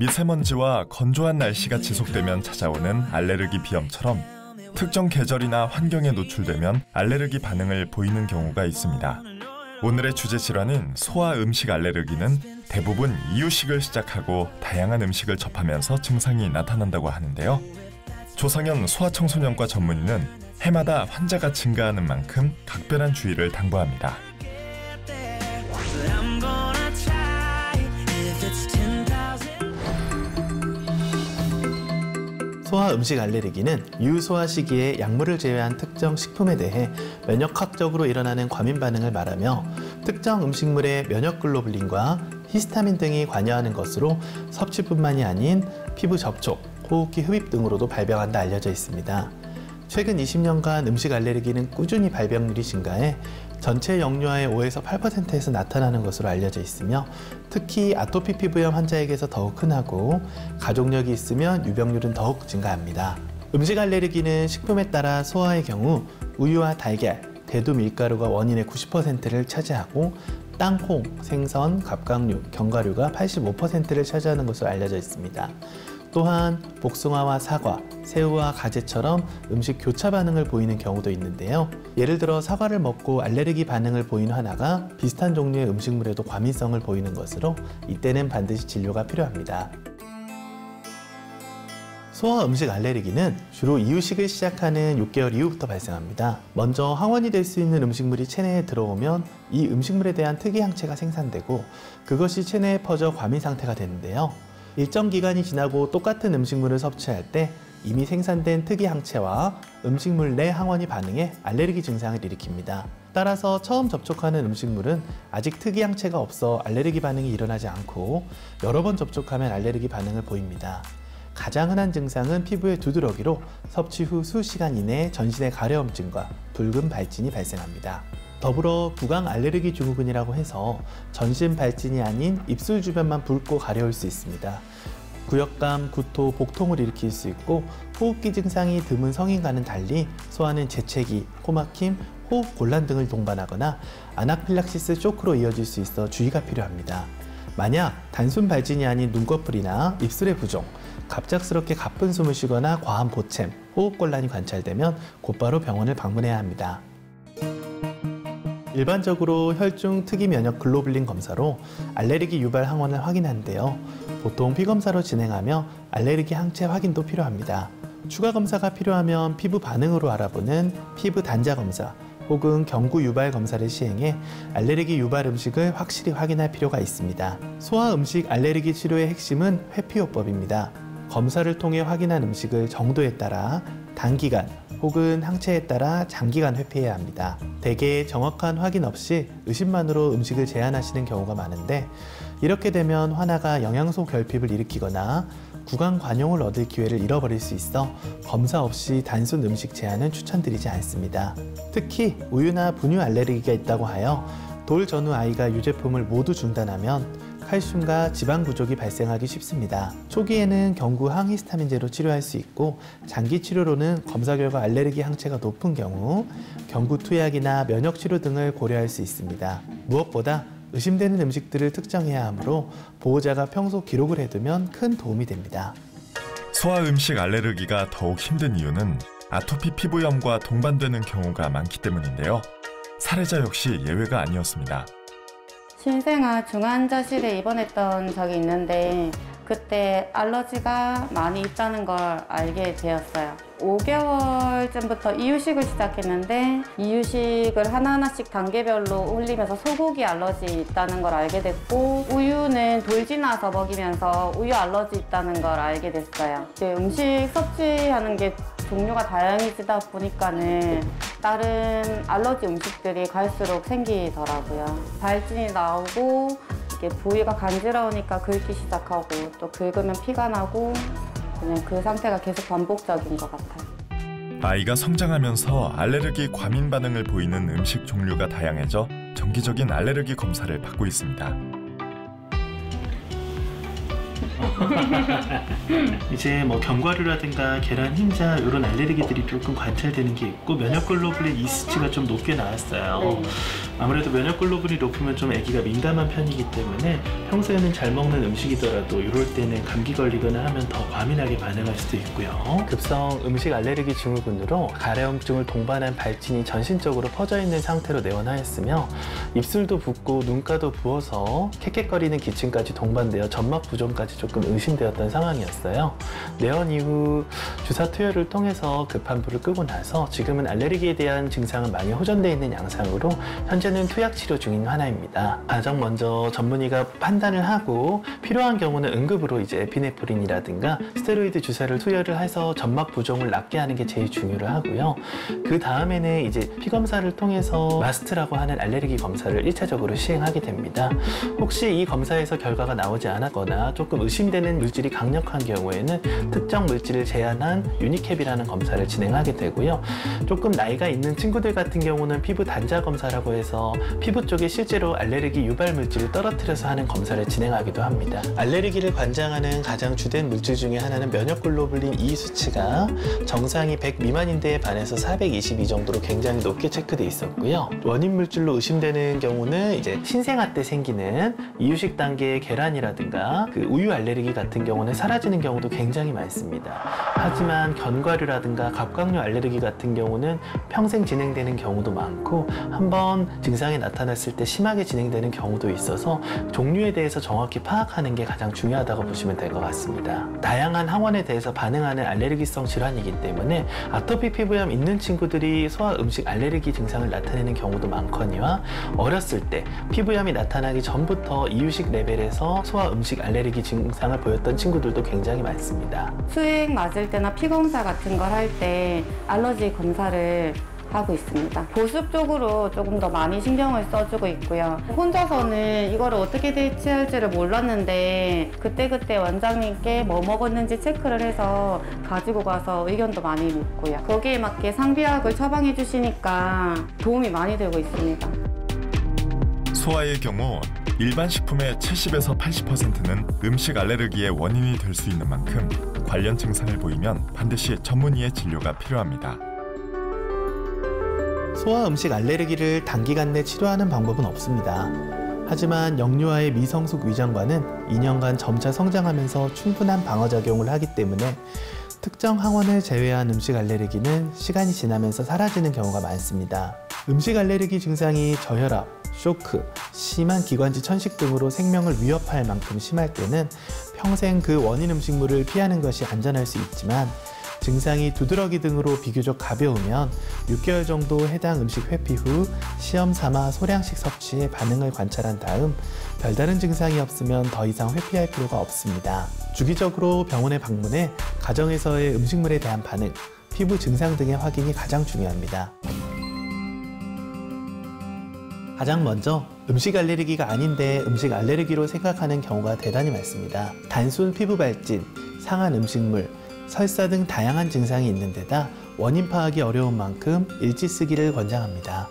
미세먼지와 건조한 날씨가 지속되면 찾아오는 알레르기 비염처럼 특정 계절이나 환경에 노출되면 알레르기 반응을 보이는 경우가 있습니다. 오늘의 주제 질환인 소아 음식 알레르기는 대부분 이유식을 시작하고 다양한 음식을 접하면서 증상이 나타난다고 하는데요. 조상현 소아청소년과 전문의는 해마다 환자가 증가하는 만큼 각별한 주의를 당부합니다. 소아 음식 알레르기는 유소아 시기에 약물을 제외한 특정 식품에 대해 면역학적으로 일어나는 과민 반응을 말하며 특정 음식물의 면역글로불린과 히스타민 등이 관여하는 것으로 섭취뿐만이 아닌 피부 접촉, 호흡기 흡입 등으로도 발병한다 알려져 있습니다. 최근 20년간 음식 알레르기는 꾸준히 발병률이 증가해 전체 영유아의 5에서 8%에서 나타나는 것으로 알려져 있으며 특히 아토피 피부염 환자에게서 더욱 흔하고 가족력이 있으면 유병률은 더욱 증가합니다. 음식 알레르기는 식품에 따라 소아의 경우 우유와 달걀, 대두 밀가루가 원인의 90%를 차지하고 땅콩, 생선, 갑각류, 견과류가 85%를 차지하는 것으로 알려져 있습니다. 또한 복숭아와 사과, 새우와 가재처럼 음식 교차 반응을 보이는 경우도 있는데요. 예를 들어 사과를 먹고 알레르기 반응을 보인 하나가 비슷한 종류의 음식물에도 과민성을 보이는 것으로 이때는 반드시 진료가 필요합니다. 소아 음식 알레르기는 주로 이유식을 시작하는 6개월 이후부터 발생합니다. 먼저 항원이 될 수 있는 음식물이 체내에 들어오면 이 음식물에 대한 특이 항체가 생산되고 그것이 체내에 퍼져 과민 상태가 되는데요. 일정 기간이 지나고 똑같은 음식물을 섭취할 때 이미 생산된 특이 항체와 음식물 내 항원이 반응해 알레르기 증상을 일으킵니다. 따라서 처음 접촉하는 음식물은 아직 특이 항체가 없어 알레르기 반응이 일어나지 않고 여러 번 접촉하면 알레르기 반응을 보입니다. 가장 흔한 증상은 피부의 두드러기로 섭취 후 수시간 이내에 전신의 가려움증과 붉은 발진이 발생합니다. 더불어 구강 알레르기 증후군이라고 해서 전신 발진이 아닌 입술 주변만 붉고 가려울 수 있습니다. 구역감, 구토, 복통을 일으킬 수 있고 호흡기 증상이 드문 성인과는 달리 소아는 재채기, 코막힘, 호흡 곤란 등을 동반하거나 아나필락시스 쇼크로 이어질 수 있어 주의가 필요합니다. 만약 단순 발진이 아닌 눈꺼풀이나 입술의 부종, 갑작스럽게 가쁜 숨을 쉬거나 과한 보챔, 호흡곤란이 관찰되면 곧바로 병원을 방문해야 합니다. 일반적으로 혈중 특이 면역 글로불린 검사로 알레르기 유발 항원을 확인하는데요. 보통 피검사로 진행하며 알레르기 항체 확인도 필요합니다. 추가 검사가 필요하면 피부 반응으로 알아보는 피부 단자 검사 혹은 경구 유발 검사를 시행해 알레르기 유발 음식을 확실히 확인할 필요가 있습니다. 소아 음식 알레르기 치료의 핵심은 회피요법입니다. 검사를 통해 확인한 음식을 정도에 따라 단기간 혹은 항체에 따라 장기간 회피해야 합니다. 대개 정확한 확인 없이 의심만으로 음식을 제한하시는 경우가 많은데 이렇게 되면 화나가 영양소 결핍을 일으키거나 구강 관용을 얻을 기회를 잃어버릴 수 있어 검사 없이 단순 음식 제한은 추천드리지 않습니다. 특히 우유나 분유 알레르기가 있다고 하여 돌 전후 아이가 유제품을 모두 중단하면 칼슘과 지방 부족이 발생하기 쉽습니다. 초기에는 경구 항히스타민제로 치료할 수 있고 장기 치료로는 검사 결과 알레르기 항체가 높은 경우 경구 투약이나 면역 치료 등을 고려할 수 있습니다. 무엇보다 의심되는 음식들을 특정해야 하므로 보호자가 평소 기록을 해두면 큰 도움이 됩니다. 소아 음식 알레르기가 더욱 힘든 이유는 아토피 피부염과 동반되는 경우가 많기 때문인데요. 사례자 역시 예외가 아니었습니다. 신생아 중환자실에 입원했던 적이 있는데 그때 알러지가 많이 있다는 걸 알게 되었어요. 5개월쯤부터 이유식을 시작했는데 이유식을 하나하나씩 단계별로 올리면서 소고기 알러지 있다는 걸 알게 됐고 우유는 돌 지나서 먹이면서 우유 알러지 있다는 걸 알게 됐어요. 음식 섭취하는 게 종류가 다양해지다 보니까는 다른 알러지 음식들이 갈수록 생기더라고요. 발진이 나오고 이게 부위가 간지러우니까 긁기 시작하고 또 긁으면 피가 나고 그냥 그 상태가 계속 반복적인 것 같아요. 아이가 성장하면서 알레르기 과민 반응을 보이는 음식 종류가 다양해져 정기적인 알레르기 검사를 받고 있습니다. 이제 견과류라든가 계란, 흰자 이런 알레르기들이 조금 관찰되는 게 있고 면역 글로불린 이수치가 좀 높게 나왔어요. 아무래도 면역 글로불이 높으면 좀 아기가 민감한 편이기 때문에 평소에는 잘 먹는 음식이더라도 이럴 때는 감기 걸리거나 하면 더 과민하게 반응할 수도 있고요. 급성 음식 알레르기 증후군으로 가래염증을 동반한 발진이 전신적으로 퍼져 있는 상태로 내원하였으며 입술도 붓고 눈가도 부어서 캑캑거리는 기침까지 동반되어 점막 부종까지 조금 의심되었던 상황이었어요. 내원 이후 주사 투여를 통해서 급한 불을 끄고 나서 지금은 알레르기에 대한 증상은 많이 호전되어 있는 양상으로 현재는 투약 치료 중인 환아입니다. 가장 먼저 전문의가 판단을 하고 필요한 경우는 응급으로 이제 에피네프린이라든가 스테로이드 주사를 투여를 해서 점막 부종을 낫게 하는 게 제일 중요를 하고요. 그 다음에는 이제 피검사를 통해서 마스트라고 하는 알레르기 검사를 1차적으로 시행하게 됩니다. 혹시 이 검사에서 결과가 나오지 않았거나 조금 의심되는 물질이 강력한 경우에는 특정 물질을 제한한 유니캡이라는 검사를 진행하게 되고요. 조금 나이가 있는 친구들 같은 경우는 피부 단자 검사라고 해서 피부 쪽에 실제로 알레르기 유발 물질을 떨어뜨려서 하는 검사를 진행하기도 합니다. 알레르기를 관장하는 가장 주된 물질 중에 하나는 면역글로불린 E 수치가 정상이 100 미만인데에 반해서 422 정도로 굉장히 높게 체크돼 있었고요. 원인 물질로 의심되는 경우는 이제 신생아 때 생기는 이유식 단계의 계란이라든가 그 우유 알레르기 같은 경우는 사라지는 경우도 굉장히 많습니다. 하지만 견과류라든가 갑각류 알레르기 같은 경우는 평생 진행되는 경우도 많고 한번 증상이 나타났을 때 심하게 진행되는 경우도 있어서 종류에 대해서 정확히 파악하는 게 가장 중요하다고 보시면 될 것 같습니다. 다양한 항원에 대해서 반응하는 알레르기성 질환이기 때문에 아토피 피부염 있는 친구들이 소아 음식 알레르기 증상을 나타내는 경우도 많거니와 어렸을 때 피부염이 나타나기 전부터 이유식 레벨에서 소아 음식 알레르기 증상을 보였던 친구들도 굉장히 많습니다. 수액 맞을 때나 피검사 같은 걸 할 때 알러지 검사를 하고 있습니다. 보습 쪽으로 조금 더 많이 신경을 써주고 있고요. 혼자서는 이거를 어떻게 대처할지를 몰랐는데 그때그때 원장님께 뭐 먹었는지 체크를 해서 가지고 가서 의견도 많이 묻고요. 거기에 맞게 상비약을 처방해 주시니까 도움이 많이 되고 있습니다. 소아의 경우 일반 식품의 70에서 80%는 음식 알레르기의 원인이 될 수 있는 만큼 관련 증상을 보이면 반드시 전문의의 진료가 필요합니다. 소아 음식 알레르기를 단기간 내 치료하는 방법은 없습니다. 하지만 영유아의 미성숙 위장관은 2년간 점차 성장하면서 충분한 방어작용을 하기 때문에 특정 항원을 제외한 음식 알레르기는 시간이 지나면서 사라지는 경우가 많습니다. 음식 알레르기 증상이 저혈압, 쇼크, 심한 기관지 천식 등으로 생명을 위협할 만큼 심할 때는 평생 그 원인 음식물을 피하는 것이 안전할 수 있지만 증상이 두드러기 등으로 비교적 가벼우면 6개월 정도 해당 음식 회피 후 시험 삼아 소량씩 섭취해 반응을 관찰한 다음 별다른 증상이 없으면 더 이상 회피할 필요가 없습니다. 주기적으로 병원에 방문해 가정에서의 음식물에 대한 반응, 피부 증상 등의 확인이 가장 중요합니다. 가장 먼저 음식 알레르기가 아닌데 음식 알레르기로 생각하는 경우가 대단히 많습니다. 단순 피부 발진, 상한 음식물, 설사 등 다양한 증상이 있는 데다 원인 파악이 어려운 만큼 일지 쓰기를 권장합니다.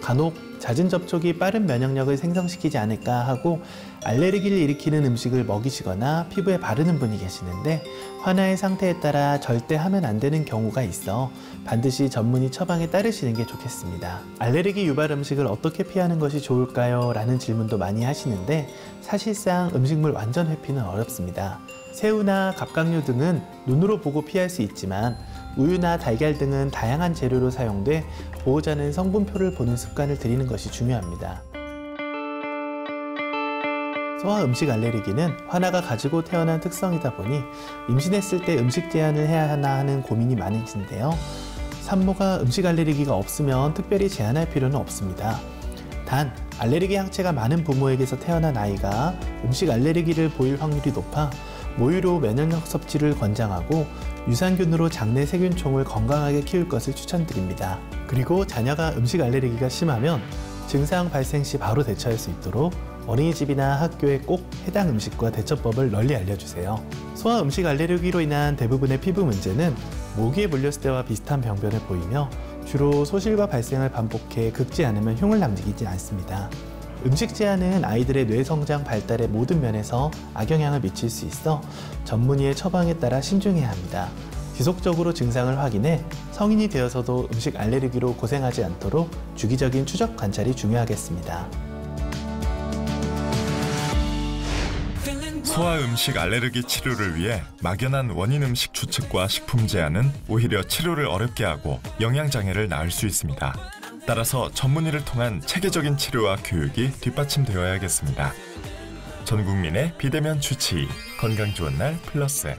간혹 잦은 접촉이 빠른 면역력을 생성시키지 않을까 하고 알레르기를 일으키는 음식을 먹이시거나 피부에 바르는 분이 계시는데 환아의 상태에 따라 절대 하면 안 되는 경우가 있어 반드시 전문의 처방에 따르시는 게 좋겠습니다. 알레르기 유발 음식을 어떻게 피하는 것이 좋을까요? 라는 질문도 많이 하시는데 사실상 음식물 완전 회피는 어렵습니다. 새우나 갑각류 등은 눈으로 보고 피할 수 있지만 우유나 달걀 등은 다양한 재료로 사용돼 보호자는 성분표를 보는 습관을 들이는 것이 중요합니다. 소아 음식 알레르기는 환아가 가지고 태어난 특성이다 보니 임신했을 때 음식 제한을 해야 하나 하는 고민이 많으신데요. 산모가 음식 알레르기가 없으면 특별히 제한할 필요는 없습니다. 단, 알레르기 항체가 많은 부모에게서 태어난 아이가 음식 알레르기를 보일 확률이 높아 모유로 면역력 섭취를 권장하고 유산균으로 장내 세균총을 건강하게 키울 것을 추천드립니다. 그리고 자녀가 음식 알레르기가 심하면 증상 발생 시 바로 대처할 수 있도록 어린이집이나 학교에 꼭 해당 음식과 대처법을 널리 알려주세요. 소아 음식 알레르기로 인한 대부분의 피부 문제는 모기에 물렸을 때와 비슷한 병변을 보이며 주로 소실과 발생을 반복해 긁지 않으면 흉을 남기지 않습니다. 음식 제한은 아이들의 뇌 성장 발달의 모든 면에서 악영향을 미칠 수 있어 전문의의 처방에 따라 신중해야 합니다. 지속적으로 증상을 확인해 성인이 되어서도 음식 알레르기로 고생하지 않도록 주기적인 추적 관찰이 중요하겠습니다. 소아 음식 알레르기 치료를 위해 막연한 원인 음식 추측과 식품 제한은 오히려 치료를 어렵게 하고 영양장애를 낳을 수 있습니다. 따라서 전문의를 통한 체계적인 치료와 교육이 뒷받침되어야겠습니다. 전 국민의 비대면 주치의, 건강 좋은 날 플러스.